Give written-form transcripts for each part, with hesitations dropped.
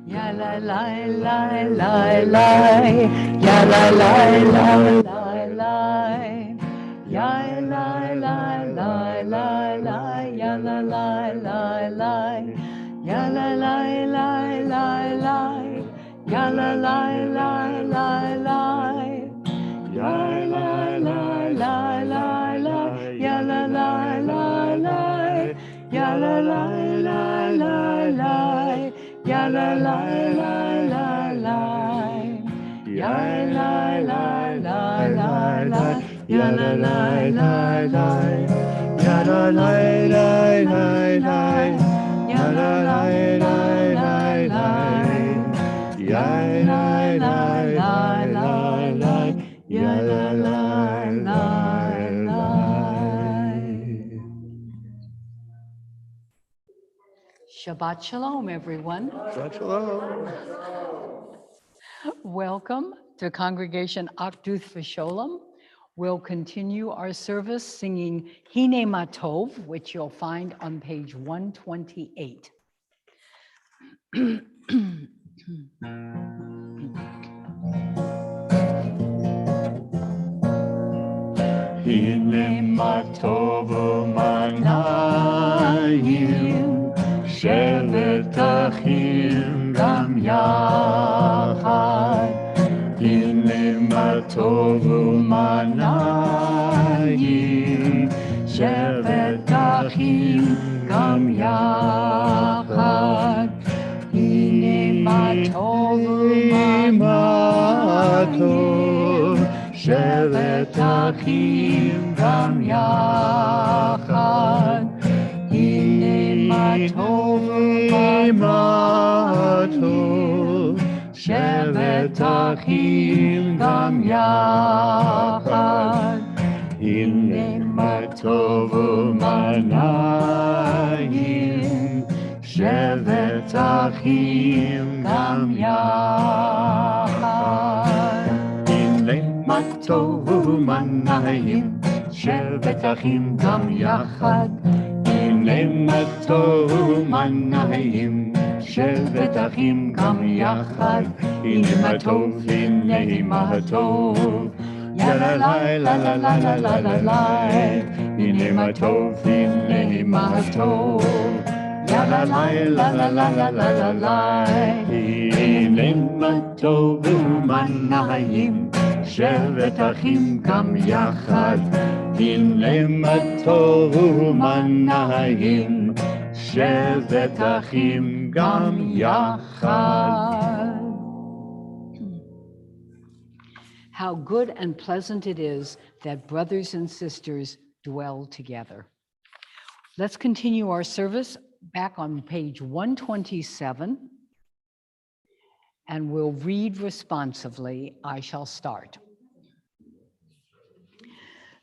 Ya la la la la la, ya la la la la la, ya la la la la la, ya la la la la, ya la la la la la, ya la la la la la, ya la la la la la, ya la la la la, ya la la la la la. Ya la la la la la, ya la la la la la, ya la la la la, ya la la la la la, ya la la la la la, ya la la la la la, ya la la la la. Shabbat Shalom, everyone. Shabbat Shalom. Welcome to Congregation Akduth V'Sholem. We'll continue our service singing Hine Matov, which you'll find on page 128. Hine Matov u'manayim, shevet achim gam yachad. Hine Matov u'manayim, shevet achim gam yachad. Hine Matov u'manayim, shevet achim gam yachad. Hine Matov shevet achim gam yachad. Hine matov u'manayim, shevet achim gam yachad. Hine matov u'manayim, shevet achim gam yachad. Hine matov u'manayim, shevet achim gam yachad. Hine matov, hine matov, ya la la la la la la la la la. Hine matov, hine matov, ya la la la la la la la la la. Hine matov u'manayim, shevet achim gam yachad. Hine matov u'manayim, shevet achim gam yachad. How good and pleasant it is that brothers and sisters dwell together. Let's continue our service back on page 127, and we'll read responsively. I shall start.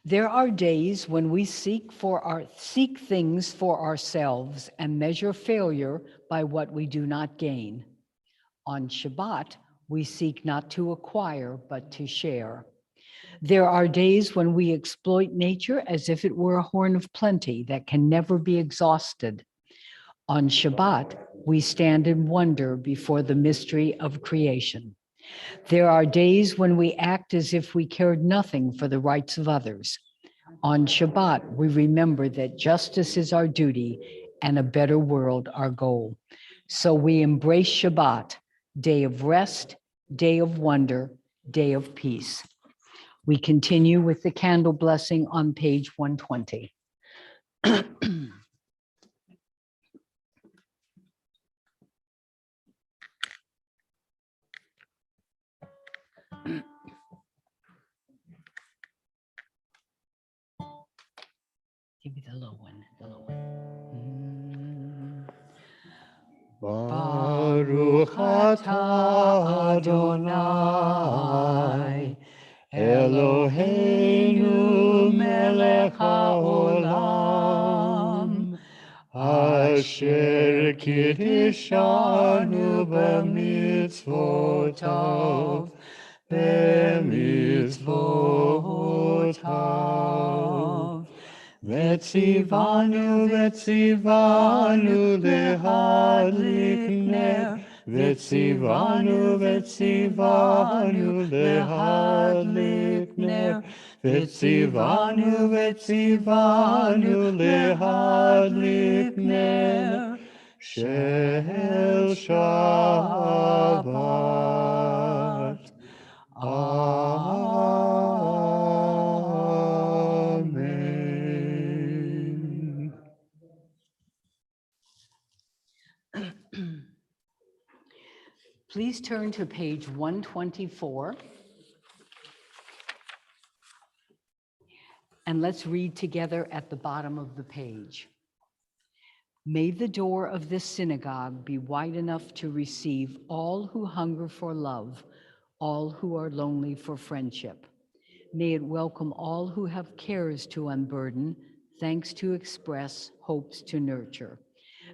There are days when we seek things for ourselves and measure failure by what we do not gain. On Shabbat, we seek not to acquire, but to share. There are days when we exploit nature as if it were a horn of plenty that can never be exhausted. On Shabbat, we stand in wonder before the mystery of creation. There are days when we act as if we cared nothing for the rights of others. On Shabbat, we remember that justice is our duty and a better world our goal. So we embrace Shabbat, day of rest, day of wonder, day of peace. We continue with the candle blessing on page 120. Give me the low one, the low one. Baruch atah Adonai, Eloheinu melech haolam, asher kiddushanu b'mitzvotav, b'mitzvotav. Vetzivanu, vetzivanu lehadlik ner. Vetzivanu, vetzivanu lehadlik ner. Vetzivanu, vetzivanu lehadlik ner. Shel Shabbat. Amen. Please turn to page 124. And let's read together at the bottom of the page. May the door of this synagogue be wide enough to receive all who hunger for love, all who are lonely for friendship. May it welcome all who have cares to unburden, thanks to express, hopes to nurture.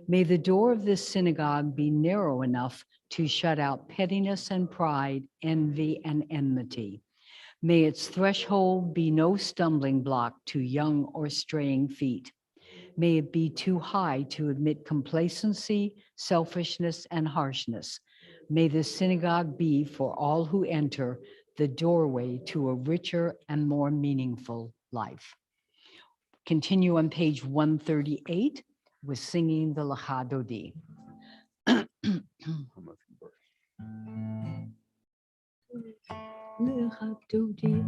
May the door of this synagogue be narrow enough to shut out pettiness and pride, envy and enmity. May its threshold be no stumbling block to young or straying feet. May it be too high to admit complacency, selfishness, and harshness. May this synagogue be, for all who enter, the doorway to a richer and more meaningful life. Continue on page 138 with singing the Lecha Dodi. Lecha Dodi.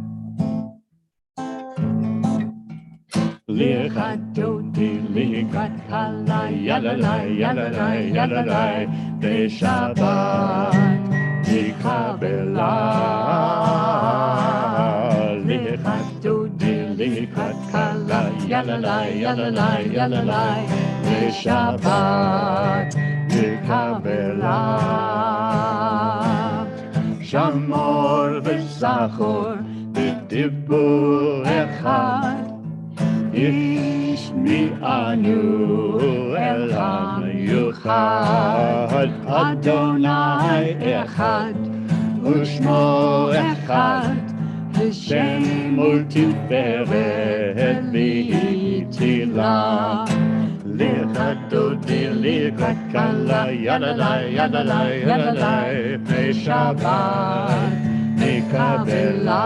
Lecha Dodi, lecha kala, yalalai, yalalai, yalalai, Beshabbat, Nikabela. Lecha Dodi, lecha kala, yalalai, yalalai, yalalai, Beshabbat, Nikabela. Shamor v'zachor, b'dibur echad, Ishmi'anu elam yuchad, Adonai echad, Ushmo echad, Hashem u'tiferet v'hitila. Lecha Dodi, lecha kala, yalalai, yalalai, yalalai, Beshabbat, Nikabela.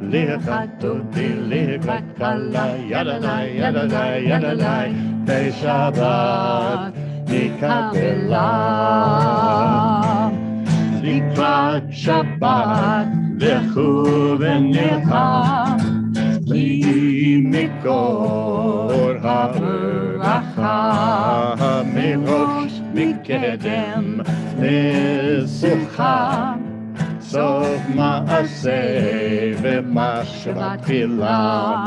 Lecha Dodi, lecha kala, yalalai, yalalai, yalalai, Beshabbat, Nikabela. Likrat Shabbat, lechu v'nilcha, Li mikor ha'bracha, mirosh mikedem lesucha, sof ma'aseh v'machshavah tfilah.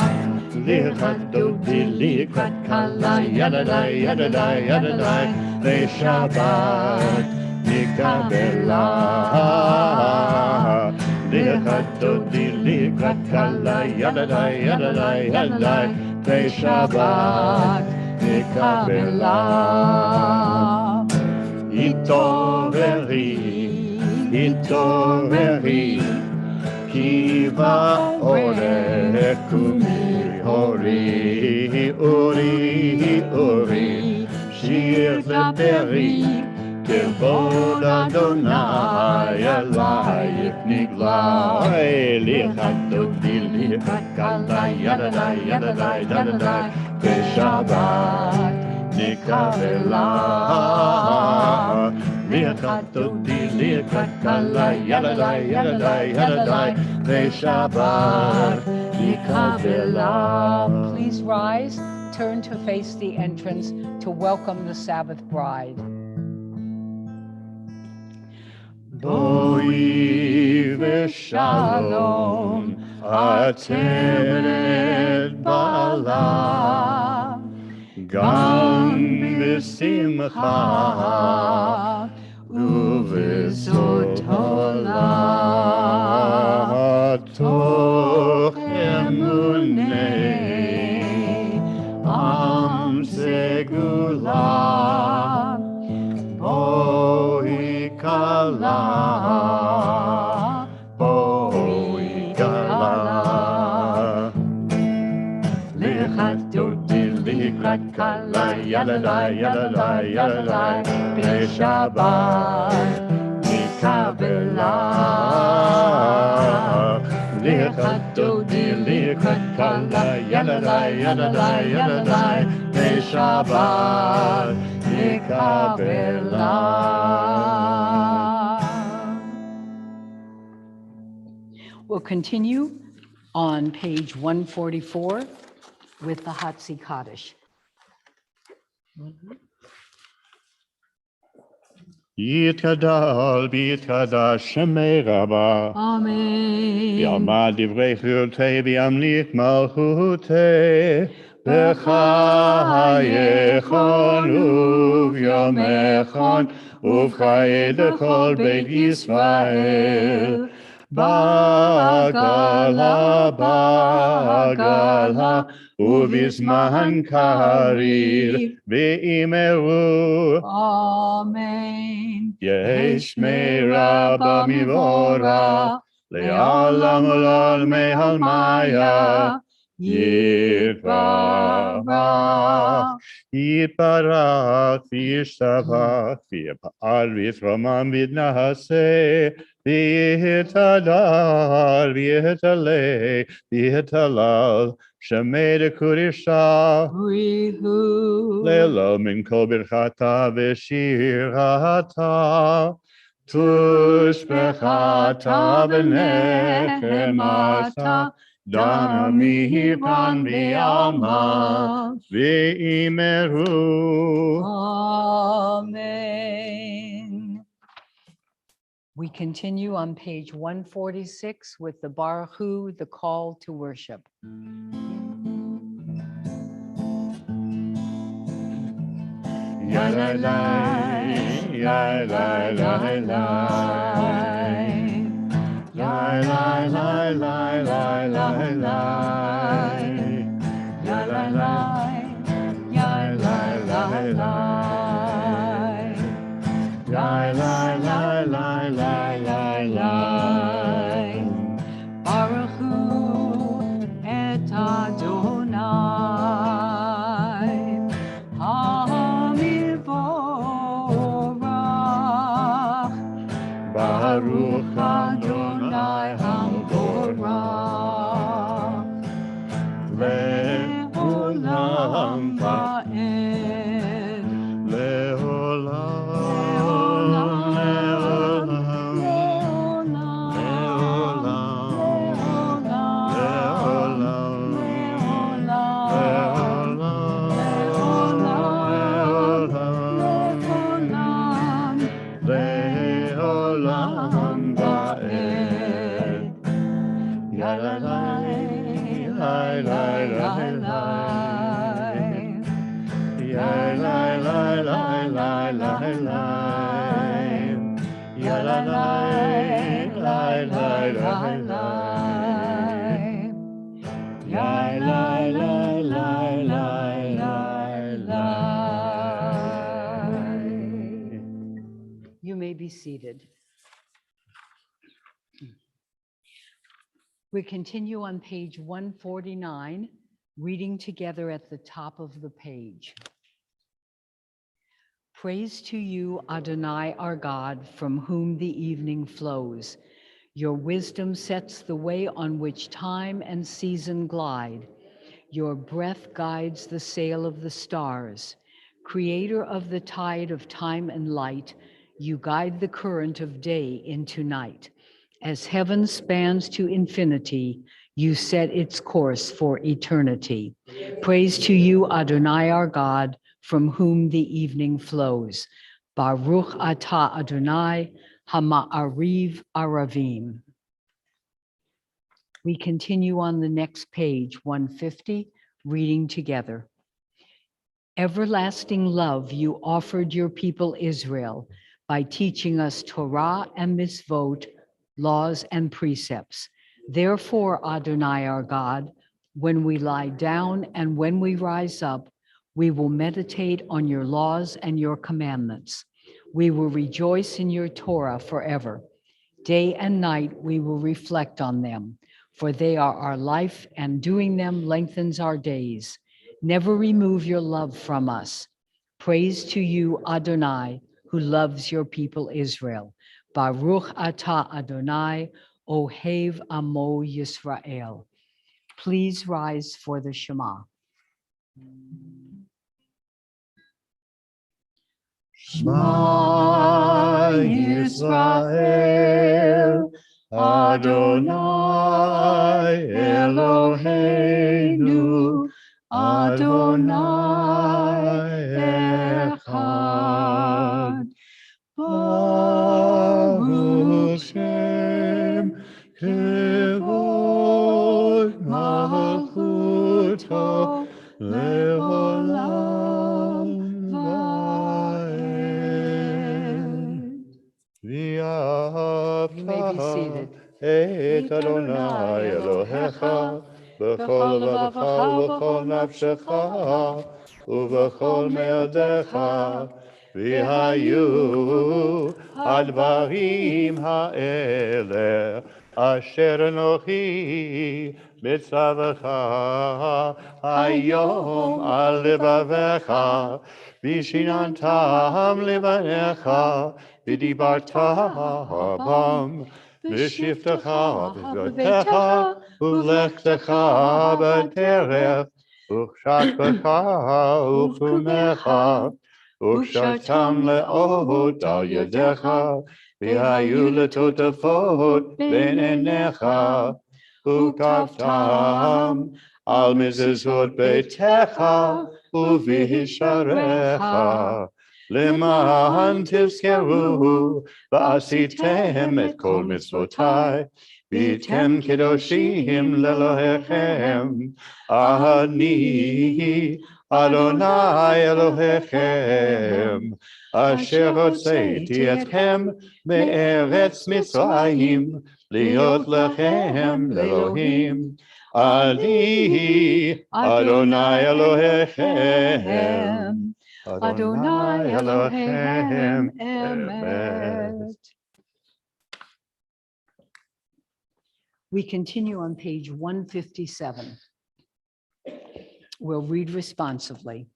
Lecha Dodi, lecha kala, yalalai, yalalai, yalalai, Beshabbat, Nikabela. Lecha Dodi, lecha kala, yalalai, yalalai, yalalai, Beshabbat, Nikabela. Itoveri, ki ba'oreh kumi ori, shir v'peri, Kevod Adonai alayich nigla. Lecha Dodi, lecha kala, yalalai, yalalai, yalalai, Beshabbat, Nikabela. Lecha Dodi, lecha kala, yalalai, yalalai, yalalai, Beshabbat, Nikabela. Please rise, turn to face the entrance to welcome the Sabbath bride. Boi v'shalom, ateret bala, gam v'simcha, uv'sot olam, toch emunei, am segula, boi kala, boi kala. Lichat kala, yalalai, yalalai, yalalai, Shabbat nikabela. Lichat dodi, lichat kala, yalalai, yalalai, yalalai, Shabbat nikabela. We'll continue on page 144 with the Hatzi Kaddish. יתגדל ויתקדש שמי רבה. Amen. יעמד דברי חירותי וימליך מלכותי. בחייכון וביומכון ובחיי לכל בית ישראל. בעגלה, בעגלה, ובזמן קריב, ואמרו, Amen. יש מרבה מבורא, לעולם ולעולמי עלמיה, יתברך. יתברך וישתבח, ויפעל ויתרומם ויתנשא, ויתהדר ויתעלה, ויתהלל, שמי לקודשה. Rihu. לעילא מן כל ברכתה ושירתה, תושבחתה ונחמתה, דנה מהירן בעלמא, ואמרו. Amen. We continue on page 146 with the Baruch Hu, the call to worship. Ya la la, ya la la la, ya la la la la la la, ya la la, ya la la la, ya la la la la la la. Baruch Hu et Adonai, HaMivorach, Baruch Adonai HaMivorach, Le'olam va'ed, Le'olam, Le'olam, You may be seated. We continue on page 149, reading together at the top of the page. Praise to you, Adonai, our God, from whom the evening flows. Your wisdom sets the way on which time and season glide. Your breath guides the sail of the stars. Creator of the tide of time and light, you guide the current of day into night. As heaven spans to infinity, you set its course for eternity. Praise to you, Adonai, our God, from whom the evening flows. Baruch atah Adonai, Hama'ariv Aravim. We continue on the next page, 150, reading together. Everlasting love you offered your people Israel by teaching us Torah and mitzvot, laws and precepts. Therefore, Adonai our God, when we lie down and when we rise up, we will meditate on your laws and your commandments. We will rejoice in your Torah forever. Day and night we will reflect on them, for they are our life, and doing them lengthens our days. Never remove your love from us. Praise to you, Adonai, who loves your people Israel. Baruch atah Adonai, Ohev Amo Yisrael. Please rise for the Shema. Shema Yisrael, Adonai Eloheinu, Adonai Echad. Baruch Shem Kevod Malchuto Leolam Va'ed. You may be seated. Et Adonai Elohecha b'chol levavecha v'chol nafshecha u'v'chol me'odecha v'hayu advarim ha'ele asher anochi mitzavecha hayom al levavecha v'shinantam levanecha v'dibarta bam v'shiftecha v'votecha u'lechtecha b'terech u'chakbecha u'chumecha u'kshartam le'ot al yadecha v'hayu letotafot ben enecha u'kavtam al mezuzot beitecha u'v'hisharecha למען תזכרו ועשיתם את כל מצוותיי והייתם קדושים לאלוהיכם אני אדוני אלוהיכם אשר הוצאתי אתכם מארץ מצרים להיות לכם לאלוהים אני אדוני אלוהיכם Adonai Elohim Emet. We continue on page 157. We'll read responsively.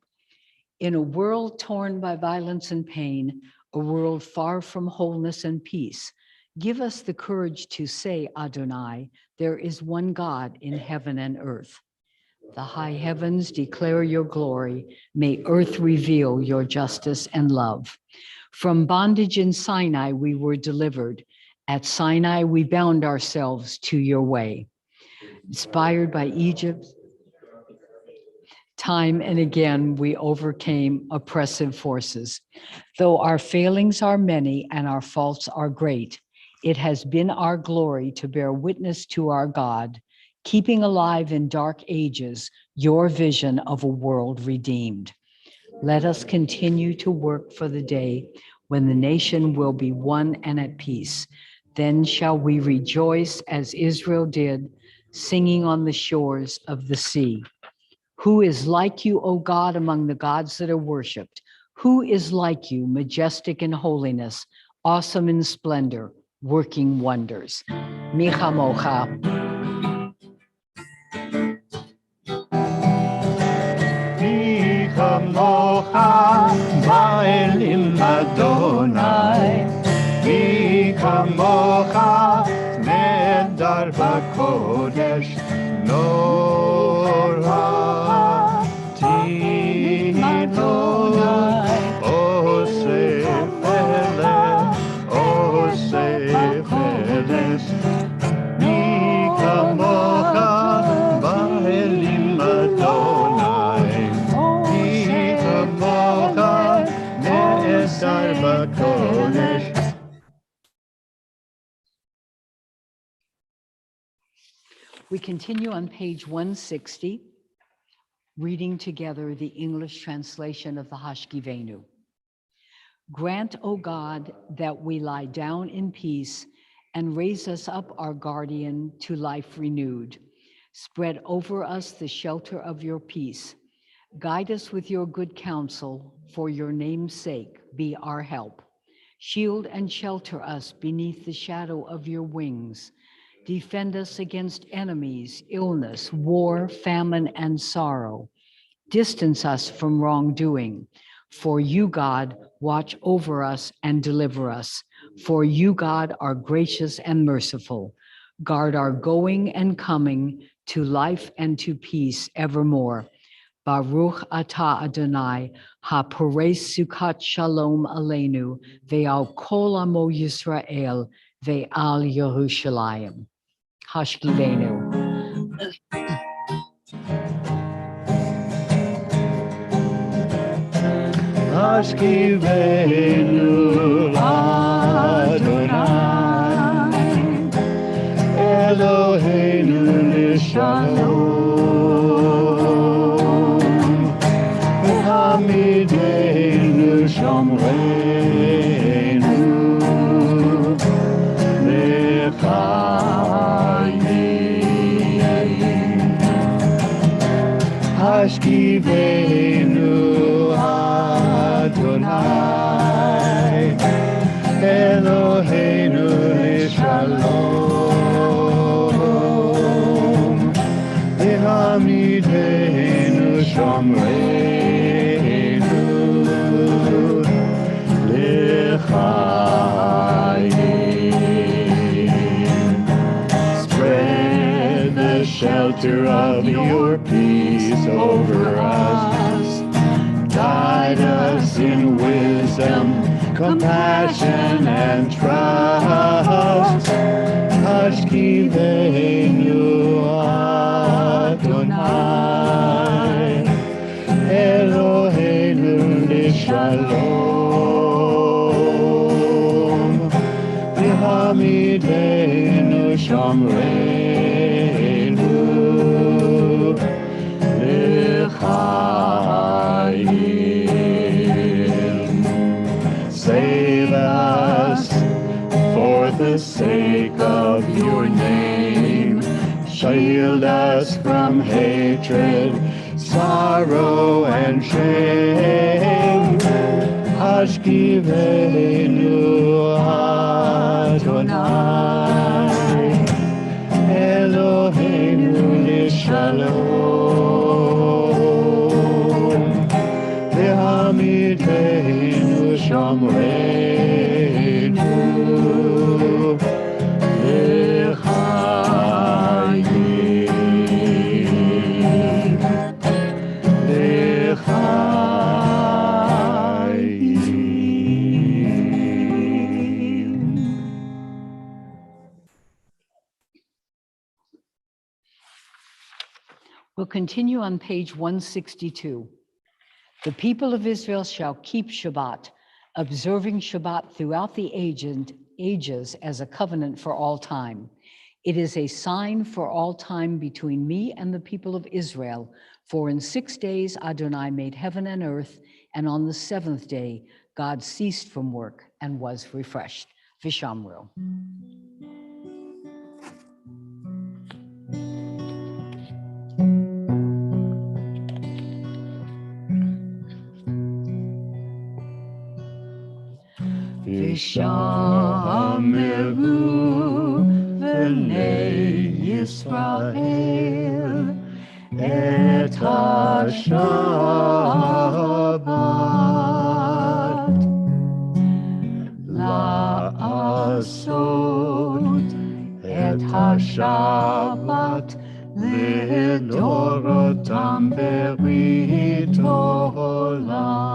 In a world torn by violence and pain, a world far from wholeness and peace, give us the courage to say, Adonai, there is one God in heaven and earth. The high heavens declare your glory. May earth reveal your justice and love. From bondage in Sinai, we were delivered. At Sinai, we bound ourselves to your way. Inspired by Egypt, time and again, we overcame oppressive forces. Though our failings are many and our faults are great, it has been our glory to bear witness to our God, keeping alive in dark ages your vision of a world redeemed. Let us continue to work for the day when the nation will be one and at peace. Then shall we rejoice as Israel did, singing on the shores of the sea. Who is like you, O God, among the gods that are worshipped? Who is like you, majestic in holiness, awesome in splendor, working wonders? Mi chamocha. מי כמוך באלים אדוני מי כמוך נהדר בקודש נורא תהילה עושה פלא מי כמוך באלים אדוני We continue on page 160, reading together the English translation of the Hashkivenu. Grant, O God, that we lie down in peace and raise us up, our guardian, to life renewed. Spread over us the shelter of your peace. Guide us with your good counsel, for your name's sake, be our help. Shield and shelter us beneath the shadow of your wings. Defend us against enemies, illness, war, famine, and sorrow. Distance us from wrongdoing. For you, God, watch over us and deliver us. For you, God, are gracious and merciful. Guard our going and coming to life and to peace evermore. Baruch atah Adonai, ha-pores sukat shalom aleinu, ve'al kol amo Yisrael, ve'al Yerushalayim. Hashkivenu. Hashkivenu Adonai Eloheinu l'shalom V'hamidenu shomreinu l'chayim Hashkivenu Adonai Eloheinu l'shalom V'hamidenu shomreinu l'chayim Spread the shelter of your peace over us. Guide us in wisdom, compassion, and trust. Hashkivenu Adonai Eloheinu l'shalom V'hamidenu shomreinu l'chayim Save us for the sake of your name. Shield us from hatred, sorrow, and shame. Hashkivenu Adonai Eloheinu l'shalom V'hamidenu shomreinu l'chayim l'chayim We'll continue on page 162. The people of Israel shall keep Shabbat, observing Shabbat throughout the ages as a covenant for all time. It is a sign for all time between me and the people of Israel. For in 6 days Adonai made heaven and earth, and on the seventh day God ceased from work and was refreshed. Vishamru. Vishameru v'nei Yisrael et ha-Shabbat la'asot et ha-Shabbat lidorotam berit olam.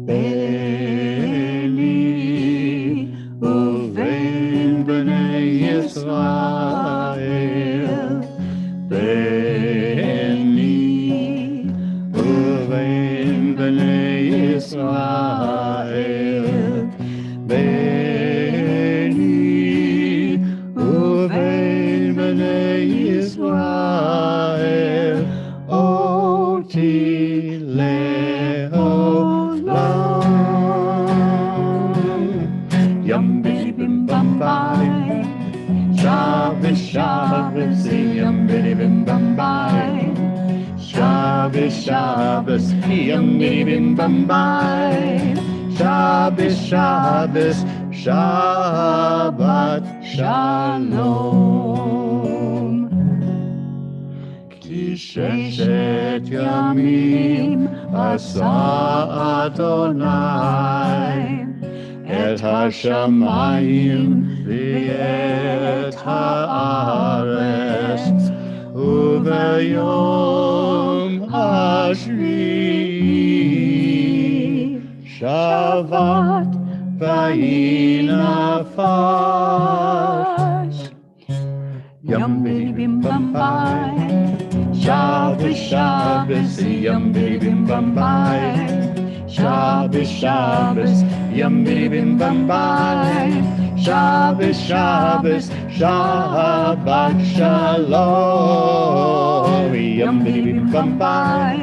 Beni uvein b'nei Yisrael Beni uvein b'nei Yisrael Beni uvein b'nei Yisrael Oti Yum biddy bim bum bye, Shabbos Shabbos, yum biddy bim bum bye, Shabbos Shabbos, yum biddy bim bum bye, Shabbos Shabbos, Shabbat Shalom. כי ששת ימים עשה אדוני את השמיים ואת הארץ, וביום השביעי שבת וינפש. Yum biddy bim bum bye, Shabbos Shabbos, yum biddy bim bum bye, Shabbos Shabbos, yum biddy bim bum bye, Shabbos Shabbos, Shabbat Shalom, yum biddy bim bum bye,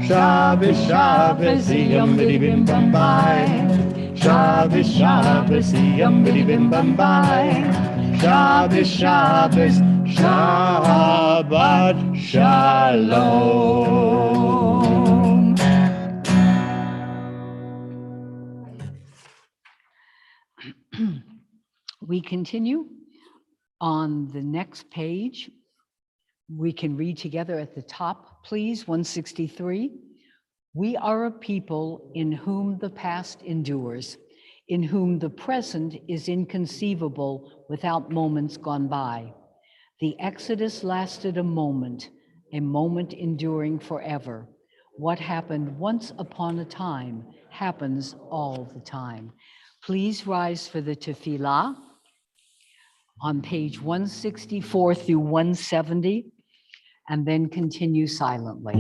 Shabbos Shabbos, yum biddy bim bum bye, Shabbos Shabbos, yum biddy bim bum bye. Shabbos, Shabbos, Shabbat Shalom. We continue on the next page. We can read together at the top, please, 163. We are a people in whom the past endures, in whom the present is inconceivable without moments gone by. The Exodus lasted a moment enduring forever. What happened once upon a time happens all the time. Please rise for the tefillah on page 164 through 170, and then continue silently.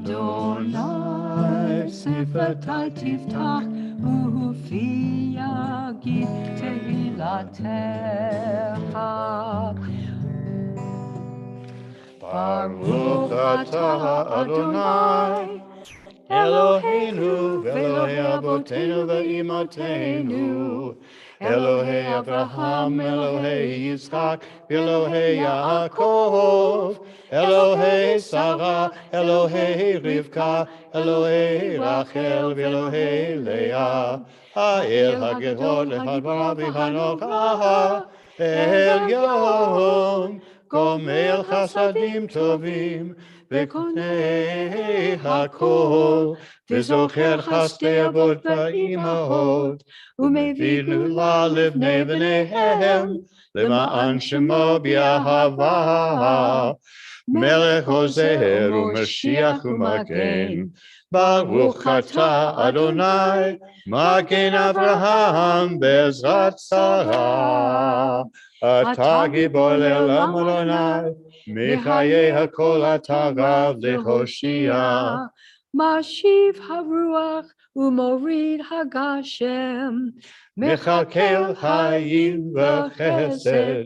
Adonai sifatai tiftach ufi yagid tehilatecha. Baruch atah Adonai Eloheinu v'Elohei Avotenu v'Imotenu, Elohei Abraham, Elohei Yitzchak, Elohei Yaakov, Elohei Sarah, Elohei Rivka, Elohei Rachel, Elohei Leah, Ha'el HaGedol Ha'Bara v'Hanocha, El Yom, Gomel Chasadim Tovim, וקונה הכל, וזוכר חסדי אבות ואימהות, ומביא גאולה לבני בניהם, למען שמו באהבה. מלך עוזר ומשיח ומגן, ברוך אתה אדוני, מגן אברהם בעזרת שרה. אתה גיבור לעולם אדוני, מחיי הכל אתה רב להושיע. משיב הרוח ומוריד הגשם, מכלכל חיים וחסד,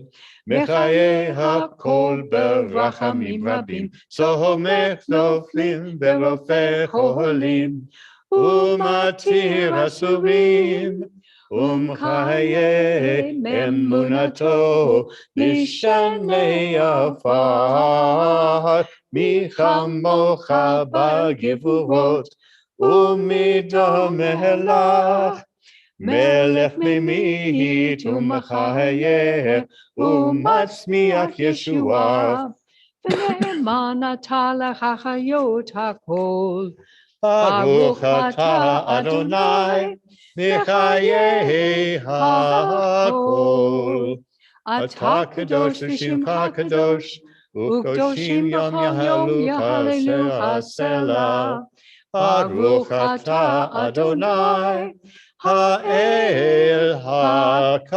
מחיי הכל ברחמים רבים, סומך נופלים ורופא חולים, ומתיר אסורים, ומחיי אמונתו משנה עפר. מי כמוך בגבורות ומידו מלך, מלך ממית ומחיה ומצמיח ישועה. ונאמן אתה לחיות הכל. ברוך אתה אדוני מחיי הכל. אתה קדוש ושמך קדוש, וקדושים יום יהללוך הסלע. ברוך אתה אדוני האל הקדוש.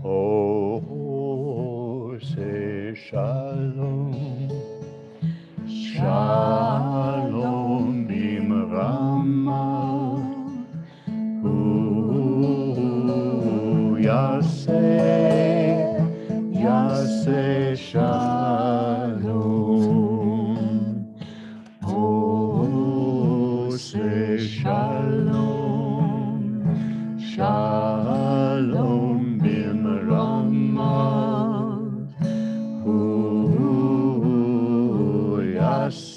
Oh, say shalom, Shalom bimrama. Hu yaseh shalom. Oh, say shalom, shalom bimrama. Hu yaseh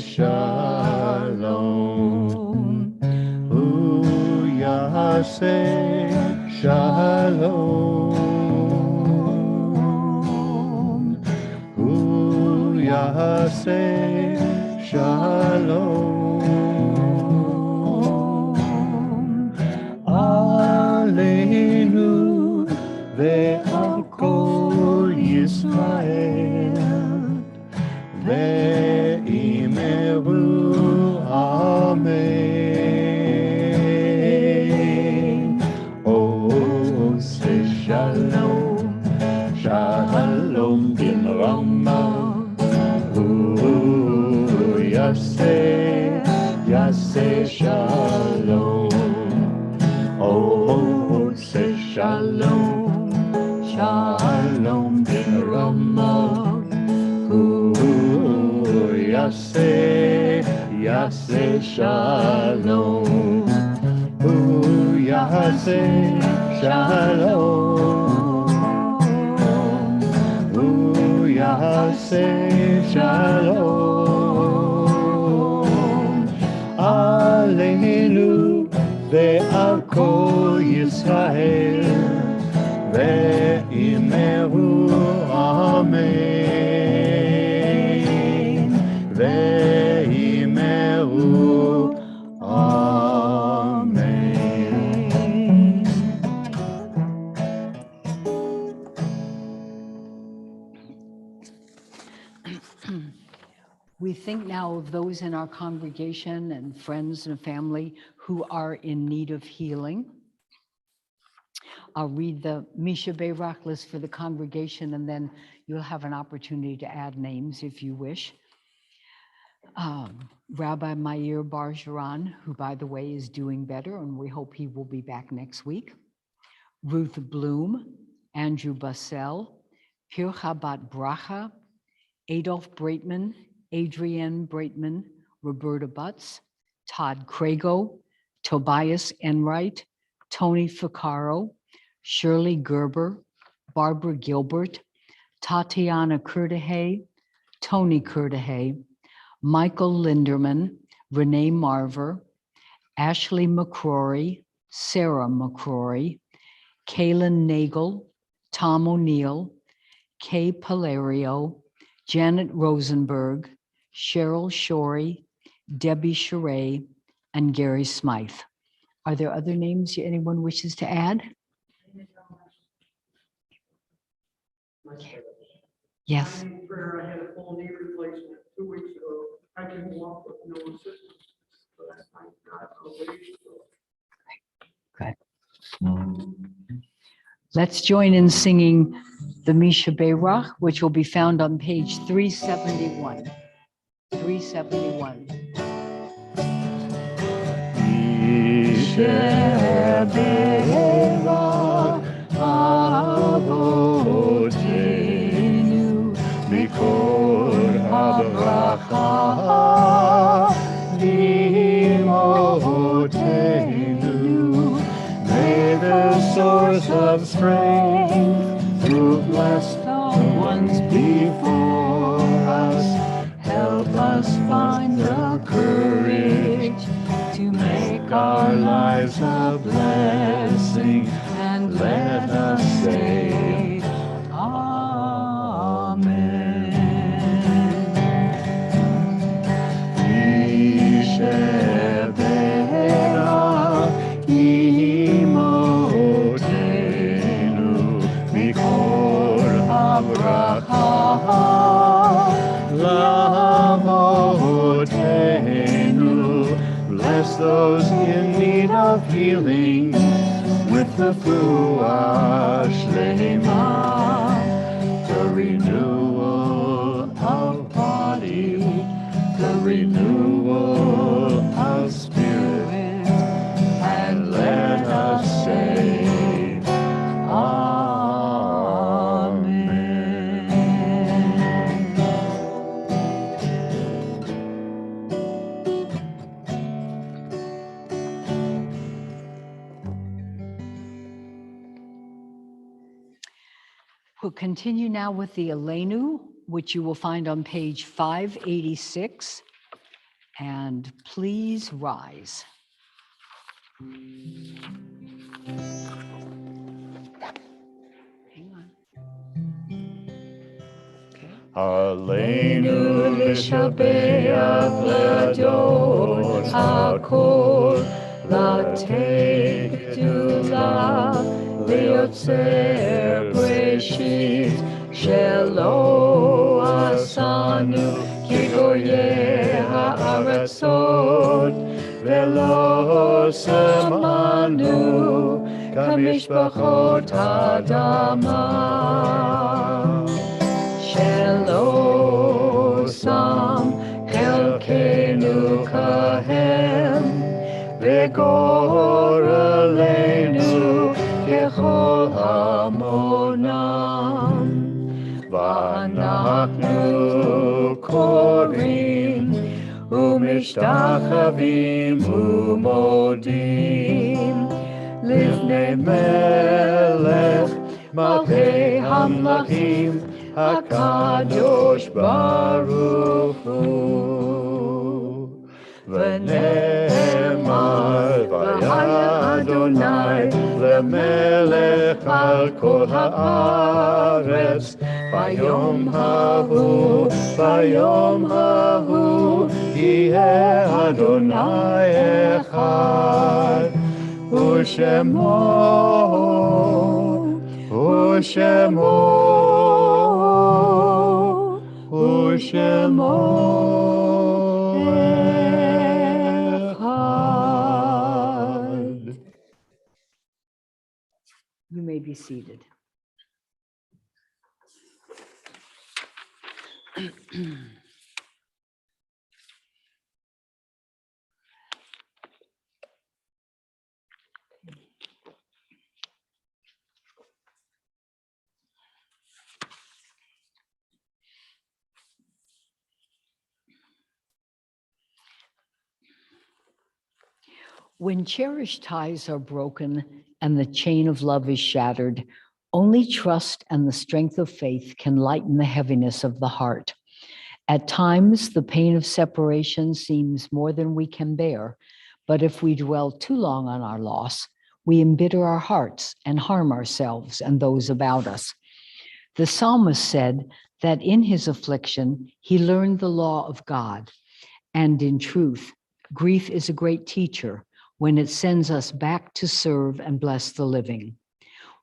shalom. Hu yaseh shalom. Hu yaseh shalom. Aleinu ve'al kol Yisrael ve'imeru amen. Oh, say shalom, shalom bimrama. Hu yaseh shalom. Oh, say shalom, shalom bimrama. Hu yaseh shalom. Hu yaseh shalom. Hu yaseh shalom. Aleinu ve'al kol Yisrael ve'imeru amen. Ve'imeru amen. We think now of those in our congregation and friends and family who are in need of healing. I'll read the Misha Beirach list for the congregation, and then you'll have an opportunity to add names if you wish. Rabbi Meir Bar-Sharan, who, by the way, is doing better, and we hope he will be back next week. Ruth Bloom, Andrew Bassell, Pir Chabad Bracha, Adolf Breitman, Adrienne Breitman, Roberta Butts, Todd Crago, Tobias Enright, Tony Ficcaro, Shirley Gerber, Barbara Gilbert, Tatiana Curtahay, Tony Curtahay, Michael Linderman, Renee Marver, Ashley McCrory, Sarah McCrory, Kaylin Nagel, Tom O'Neill, Kay Palario, Janet Rosenberg, Cheryl Shorey, Debbie Charay, and Gary Smythe. Are there other names anyone wishes to add? Yes. I had a full knee replacement 2 weeks ago. I can walk with no assistance, but I'm not a Good. Let's join in singing the Misha Beirach, which will be found on page 371. 371. Misha Beirach Avotenu Mikor HaBracha V'imotenu. May the source of strength who blessed the ones before us help us find the courage to make our lives a blessing, and let us say, Amen. Ishebera imotenu mikol habracha lavotenu. Bless those in need of healing with the fuah shlema, the renewal of body, the renewal of spirit, and let us say, Amen. We'll continue now with the Elenu, which you will find on page 586. And please rise. Hang on. Okay. Aleinu lishabeach le'adon hakol, la'tei gdula, liotzer breshit, shelo asanu kigoyeh ha'aratzot, velo samanu kamishpachot ha'adama. Shelo sam chelkenu kahem, v'gorelenu kechol hamonam. V'anachnu korim u'mishtachavim u'modim lifnei melech malchei hamlachim HaKadosh Baruch Hu. V'ne'emar v'haya Adonai lemelech al kol ha'aretz v'yom hahu yiheh Adonai echad u'shemo echad. You may be seated. When cherished ties are broken and the chain of love is shattered, only trust and the strength of faith can lighten the heaviness of the heart. At times, the pain of separation seems more than we can bear, but if we dwell too long on our loss, we embitter our hearts and harm ourselves and those about us. The psalmist said that in his affliction, he learned the law of God. And in truth, grief is a great teacher when it sends us back to serve and bless the living.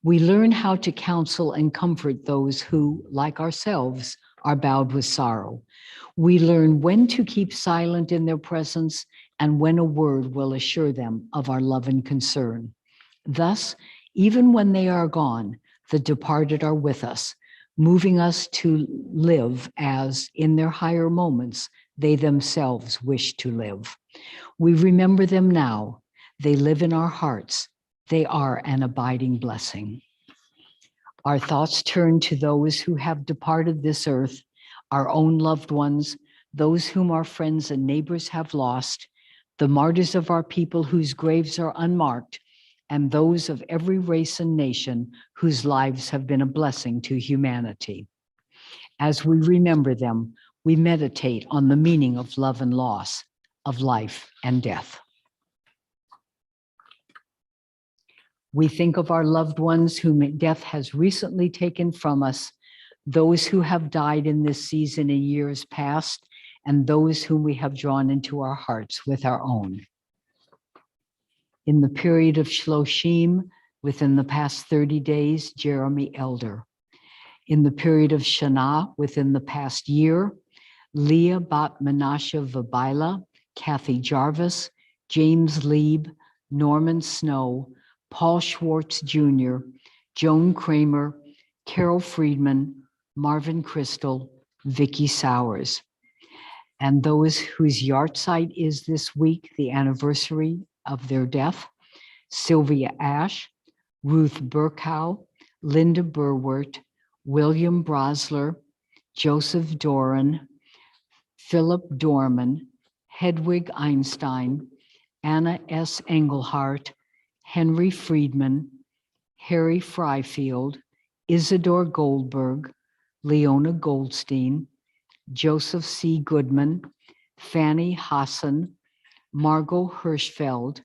We learn how to counsel and comfort those who, like ourselves, are bowed with sorrow. We learn when to keep silent in their presence and when a word will assure them of our love and concern. Thus, even when they are gone, the departed are with us, moving us to live as, in their higher moments, they themselves wish to live. We remember them now. They live in our hearts. They are an abiding blessing. Our thoughts turn to those who have departed this earth, our own loved ones, those whom our friends and neighbors have lost, the martyrs of our people whose graves are unmarked, and those of every race and nation whose lives have been a blessing to humanity. As we remember them, we meditate on the meaning of love and loss, of life and death. We think of our loved ones whom death has recently taken from us, those who have died in this season in years past, and those whom we have drawn into our hearts with our own. In the period of Shloshim, within the past 30 days, Jeremy Elder. In the period of Shana, within the past year, Leah Bat Menashe Vabaila, Kathy Jarvis, James Lieb, Norman Snow, Paul Schwartz Jr., Joan Kramer, Carol Friedman, Marvin Crystal, Vicky Sowers. And those whose yahrzeit is this week, the anniversary of their death: Sylvia Ash, Ruth Burkow, Linda Burwart, William Brosler, Joseph Doran, Philip Dorman, Hedwig Einstein, Anna S. Engelhardt, Henry Friedman, Harry Fryfield, Isidore Goldberg, Leona Goldstein, Joseph C. Goodman, Fanny Hassan, Margot Hirschfeld,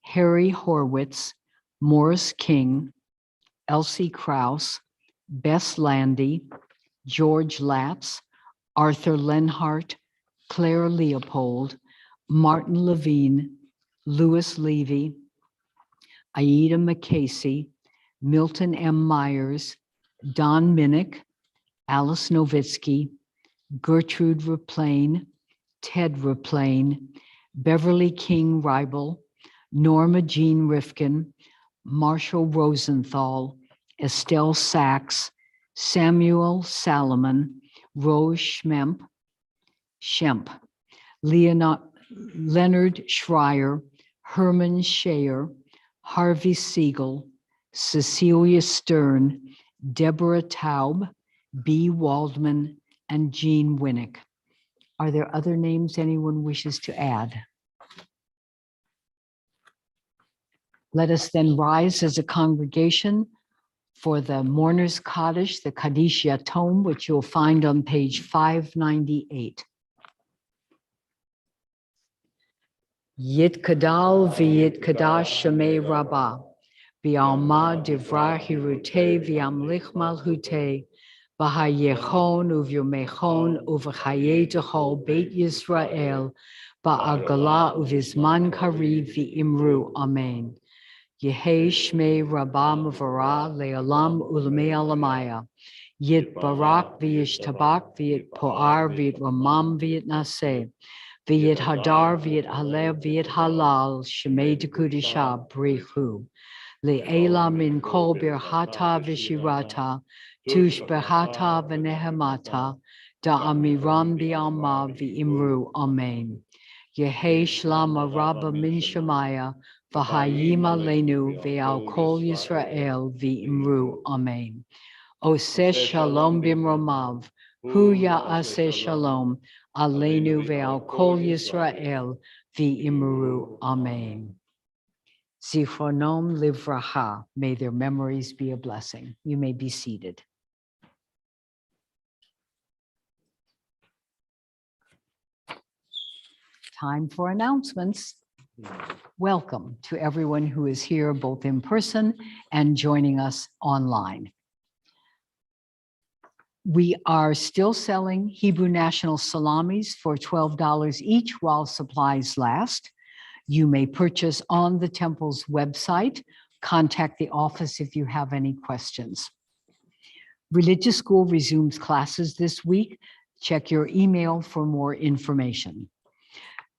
Harry Horwitz, Morris King, Elsie Krause, Bess Landy, George Latz, Arthur Lenhart, Claire Leopold, Martin Levine, Louis Levy, Aida McCasey, Milton M. Myers, Don Minnick, Alice Novitsky, Gertrude Raplain, Ted Raplain, Beverly King Reibel, Norma Jean Rifkin, Marshall Rosenthal, Estelle Sachs, Samuel Salomon, Rose Schemp, Leonard Schreier, Herman Schaer, Harvey Siegel, Cecilia Stern, Deborah Taub, B. Waldman, and Jean Winnick. Are there other names anyone wishes to add? Let us then rise as a congregation for the Mourner's Kaddish, the Kaddish Yatom, which you'll find on page 598. Yitkadal v'yitkadash shemei rabbah, v'alma divra hirute v'yamlich malhute, v'hayechon uvyomechon uv'chayetachol beit Yisrael, ba'agala uvizman kariv v'imru, amen. Yehei shmei rabbah mavara le'olam u'lemei alamaya, yit barak v'yish tabak v'yit po'ar v'yit ramam v'yit naseh, v'yit hadar v'yit halev v'yit halal shemei dekudisha brichu le'ela min kol birchata v'shirata tushbehata v'nehemata da'amiram bi'alma v'imru, amen. Yehei shlama rabba min shemaya v'hayim aleinu v'al kol Yisrael v'imru, amen. Oseh shalom bimromav, hu ya'aseh shalom aleinu ve'al kol Yisrael v'imru, amen. Zichronom livracha, may their memories be a blessing. You may be seated. Time for announcements. Welcome to everyone who is here both in person and joining us online. We are still selling Hebrew National salamis for $12 each while supplies last. You may purchase on the temple's website. Contact the office if you have any questions. Religious School resumes classes this week. Check your email for more information.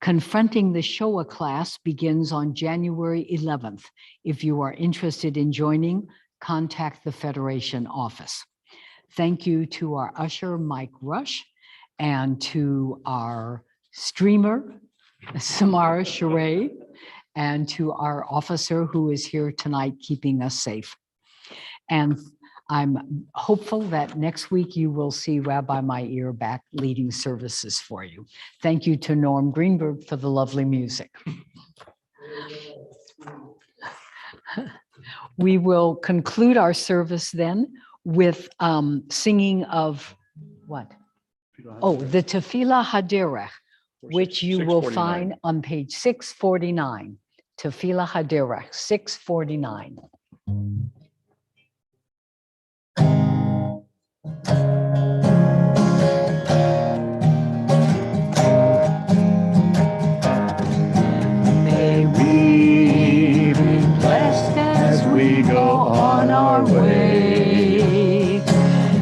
Confronting the Shoah class begins on January 11th. If you are interested in joining, contact the Federation office. Thank you to our usher, Mike Rush, and to our streamer, Samara Sheree, and to our officer who is here tonight keeping us safe. And I'm hopeful that next week you will see Rabbi Meir back leading services for you. Thank you to Norm Greenberg for the lovely music. We will conclude our service then with singing of what? Oh, the Tefillah Haderech, which you will find on page 649. Tefillah Haderech, 649. May we be blessed as we go on our way.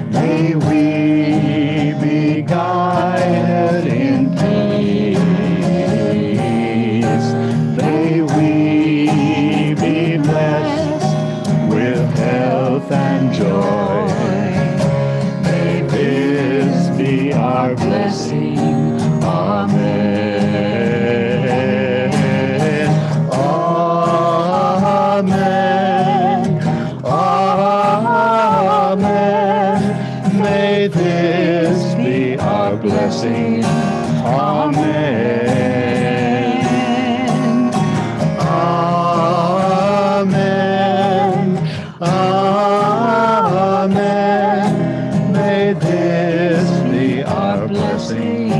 May we be guided in peace. May we be blessed with health and joy. May this be our blessing. Amen. Amen. Amen. May this be our blessing. Amen. Amen. Amen. May this be our blessing.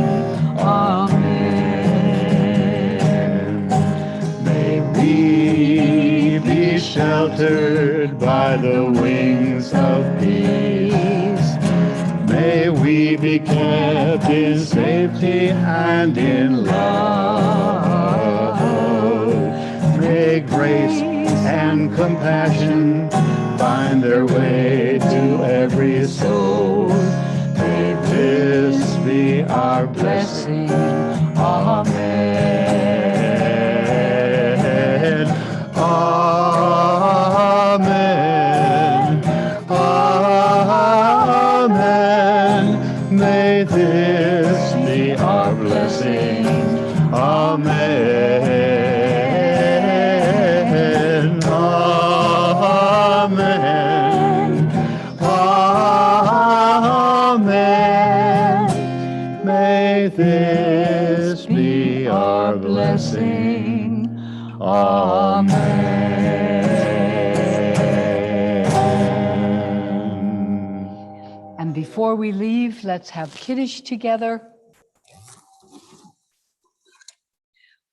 Amen. May we be sheltered by the wings of peace. May we be kept in safety and in love. May grace and compassion find their way to every soul. May this be our blessing. Amen. Amen. Amen. May this be our blessing. Amen. Amen. Amen. May this be our blessing. Amen. And before we leave, let's have Kiddush together.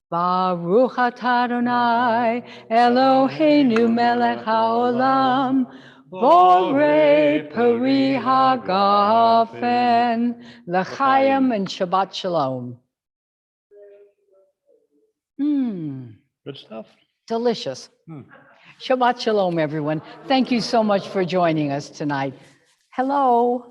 Baruch atah Adonai Eloheinu melech haolam borei peri hagafen l'chaim and Shabbat Shalom. Good stuff. Delicious. Shabbat Shalom, everyone. Thank you so much for joining us tonight. Hello.